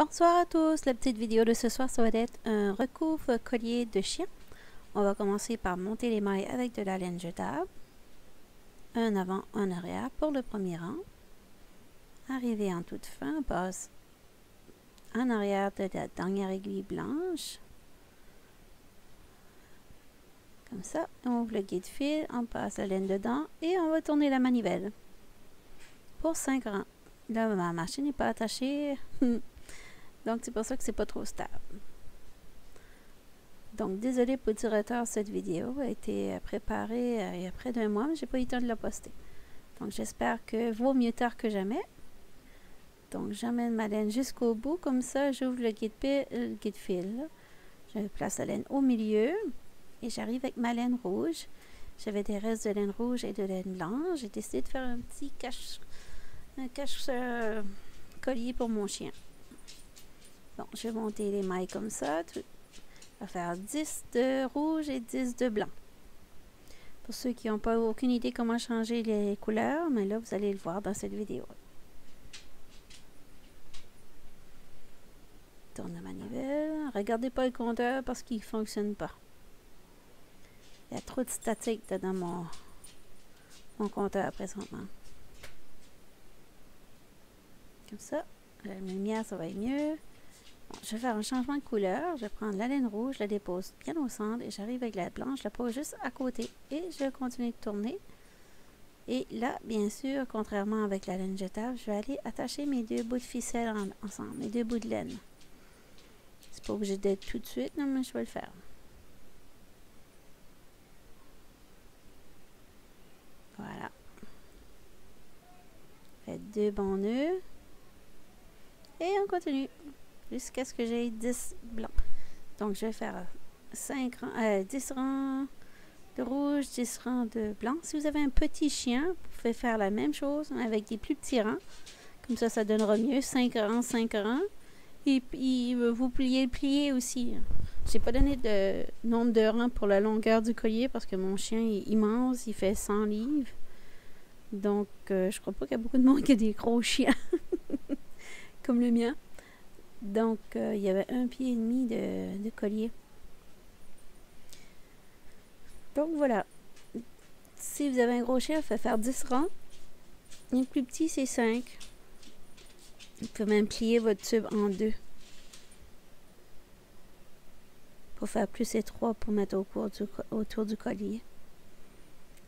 Bonsoir à tous, la petite vidéo de ce soir, ça va être un recouvre collier de chien. On va commencer par monter les mailles avec de la laine jetable. Un avant, un arrière pour le premier rang. Arrivé en toute fin, on passe en arrière de la dernière aiguille blanche. Comme ça, on ouvre le guide-fil, on passe la laine dedans et on va tourner la manivelle. Pour 5 rangs. Là, ma machine n'est pas attachée. Donc, c'est pour ça que c'est pas trop stable. Donc, désolé pour le retard, cette vidéo a été préparée il y a près d'un mois, mais j'ai pas eu le temps de la poster. Donc, j'espère que vaut mieux tard que jamais. Donc, j'amène ma laine jusqu'au bout, comme ça, j'ouvre le guide-fil. Je place la laine au milieu et j'arrive avec ma laine rouge. J'avais des restes de laine rouge et de laine blanche. J'ai décidé de faire un petit collier pour mon chien. Bon, je vais monter les mailles comme ça. On va faire 10 de rouge et 10 de blanc. Pour ceux qui n'ont pas aucune idée comment changer les couleurs, mais là, vous allez le voir dans cette vidéo. Tourne la manivelle. Regardez pas le compteur parce qu'il ne fonctionne pas. Il y a trop de statique dans mon compteur présentement. Comme ça, la lumière, ça va être mieux. Bon, je vais faire un changement de couleur. Je vais prendre la laine rouge, je la dépose bien au centre et j'arrive avec la blanche, je la pose juste à côté et je continue de tourner. Et là, bien sûr, contrairement avec la laine jetable, je vais aller attacher mes deux bouts de ficelle ensemble, mes deux bouts de laine. C'est pas obligé d'être tout de suite, non, mais je vais le faire. Voilà. Faites deux bons nœuds. Et on continue jusqu'à ce que j'ai 10 blancs. Donc, je vais faire 10 rangs de rouge, 10 rangs de blanc. Si vous avez un petit chien, vous pouvez faire la même chose avec des plus petits rangs. Comme ça, ça donnera mieux. 5 rangs, 5 rangs. Et puis, vous pliez aussi. J'ai pas donné de nombre de rangs pour la longueur du collier parce que mon chien est immense. Il fait 100 livres. Donc, je crois pas qu'il y a beaucoup de monde qui a des gros chiens. Comme le mien. Donc, il y avait 1,5 pied de collier. Donc, voilà. Si vous avez un gros chien, il faut faire 10 rangs. Le plus petit, c'est 5. Vous pouvez même plier votre tube en deux. Pour faire plus étroit pour mettre autour du collier.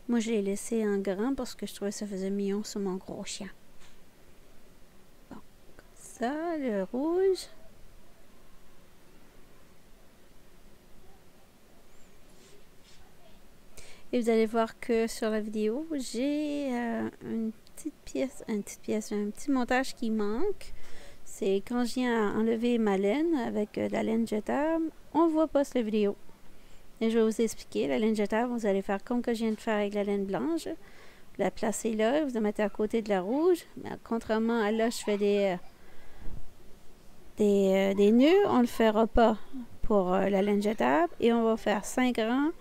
Moi, je l'ai laissé en grand parce que je trouvais que ça faisait mignon sur mon gros chien. Bon, comme ça, le rouge. Et vous allez voir que sur la vidéo, j'ai un petit montage qui manque. C'est quand je viens à enlever ma laine avec la laine jetable, on ne voit pas sur la vidéo. Et je vais vous expliquer. La laine jetable, vous allez faire comme que je viens de faire avec la laine blanche. Vous la placez là, vous la mettez à côté de la rouge. Mais contrairement à là, je fais des nœuds, on ne le fera pas pour la laine jetable. Et on va faire 5 rangs.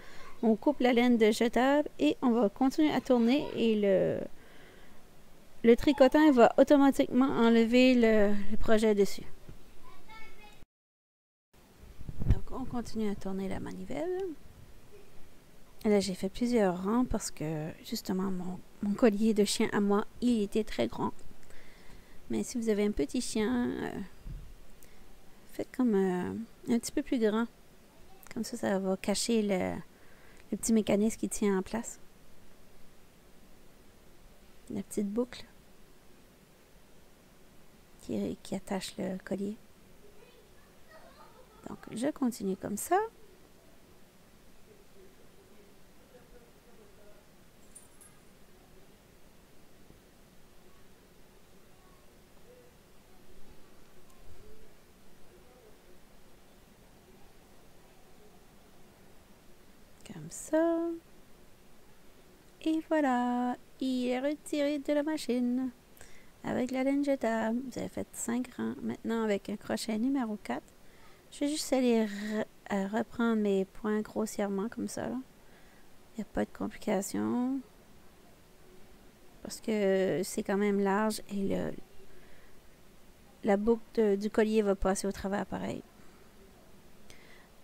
On coupe la laine de jetable et on va continuer à tourner et le tricotant va automatiquement enlever le projet dessus. Donc on continue à tourner la manivelle. Et là j'ai fait plusieurs rangs parce que justement mon collier de chien à moi, il était très grand. Mais si vous avez un petit chien, faites comme un petit peu plus grand. Comme ça va cacher le petit mécanisme qui tient en place. La petite boucle qui attache le collier. Donc, je continue comme ça. Comme ça. Et voilà, il est retiré de la machine. Avec la laine jetable, vous avez fait 5 rangs. Maintenant, avec un crochet numéro 4, je vais juste aller reprendre mes points grossièrement comme ça. Il n'y a pas de complication. Parce que c'est quand même large et la boucle du collier va passer au travers pareil.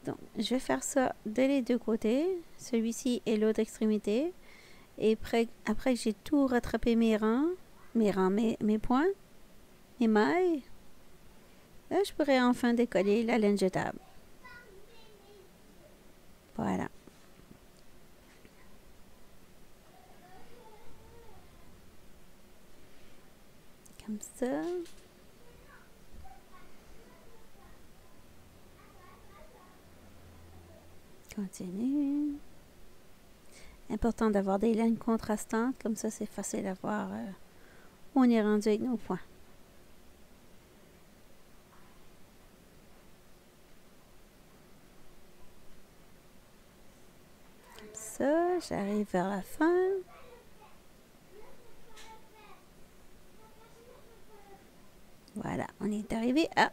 Donc, je vais faire ça de les deux côtés, celui-ci et l'autre extrémité. Et après que j'ai tout rattrapé mes points, mes mailles, là, je pourrais enfin décoller la laine jetable. Voilà. Comme ça. Continue. Important d'avoir des lignes contrastantes, comme ça c'est facile à voir où on est rendu avec nos points. Comme ça, j'arrive vers la fin. Voilà, on est arrivé à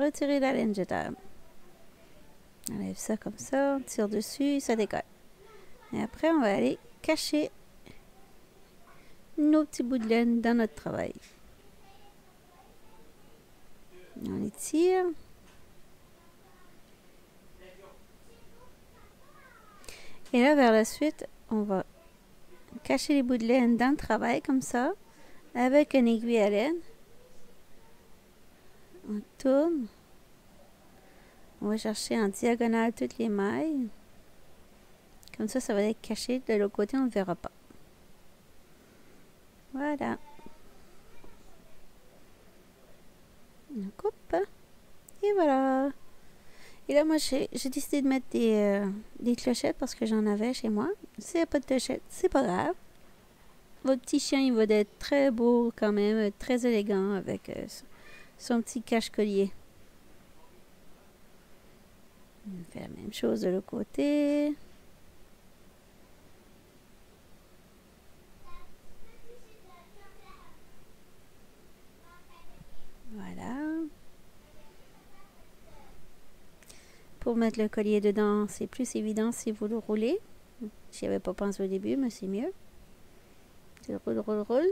retirer la laine jetable. On enlève ça comme ça, on tire dessus, ça décolle. Et après, on va aller cacher nos petits bouts de laine dans notre travail. On les tire. Et là, vers la suite, on va cacher les bouts de laine dans le travail, comme ça, avec une aiguille à laine. On tourne. On va chercher en diagonale toutes les mailles. Comme ça, ça va être caché. De l'autre côté, on ne verra pas. Voilà. On coupe. Et voilà. Et là, moi, j'ai décidé de mettre des clochettes parce que j'en avais chez moi. S'il n'y a pas de clochettes, c'est pas grave. Votre petit chien, il va être très beau quand même, très élégant avec son petit cache-collier. On fait la même chose de l'autre côté. Voilà. Pour mettre le collier dedans, c'est plus évident si vous le roulez. J'y avais pas pensé au début, mais c'est mieux. Je roule.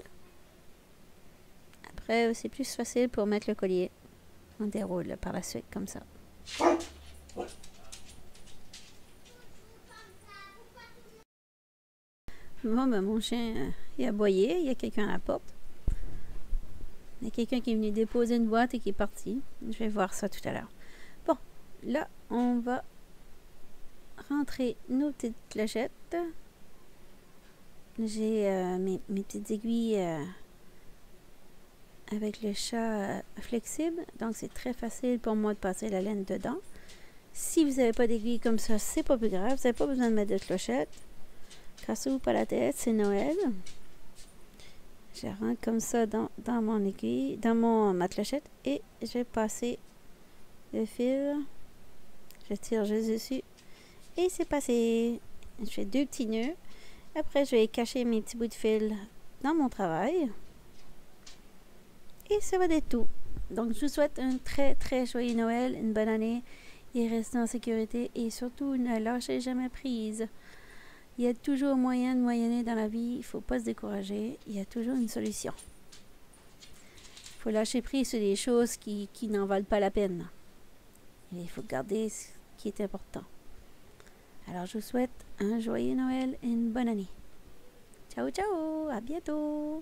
Après, c'est plus facile pour mettre le collier. On déroule par la suite, comme ça. Bon, ben, mon chien, il a aboyé. Il y a quelqu'un à la porte. Il y a quelqu'un qui est venu déposer une boîte et qui est parti. Je vais voir ça tout à l'heure. Bon, là, on va rentrer nos petites clochettes. J'ai mes petites aiguilles avec le chat flexible. Donc, c'est très facile pour moi de passer la laine dedans. Si vous n'avez pas d'aiguille comme ça, c'est pas plus grave. Vous n'avez pas besoin de mettre de clochettes. Cassez-vous pas la tête, c'est Noël. Je rentre comme ça dans mon aiguille, dans ma clochette et je vais passer le fil. Je tire juste dessus et c'est passé. Je fais 2 petits nœuds. Après, je vais cacher mes petits bouts de fil dans mon travail. Et ça va être tout. Donc, je vous souhaite un très très joyeux Noël, une bonne année et restez en sécurité et surtout ne lâchez jamais prise. Il y a toujours moyen de moyenner dans la vie, il ne faut pas se décourager, il y a toujours une solution. Il faut lâcher prise sur des choses qui n'en valent pas la peine. Et il faut garder ce qui est important. Alors je vous souhaite un joyeux Noël et une bonne année. Ciao ciao, à bientôt.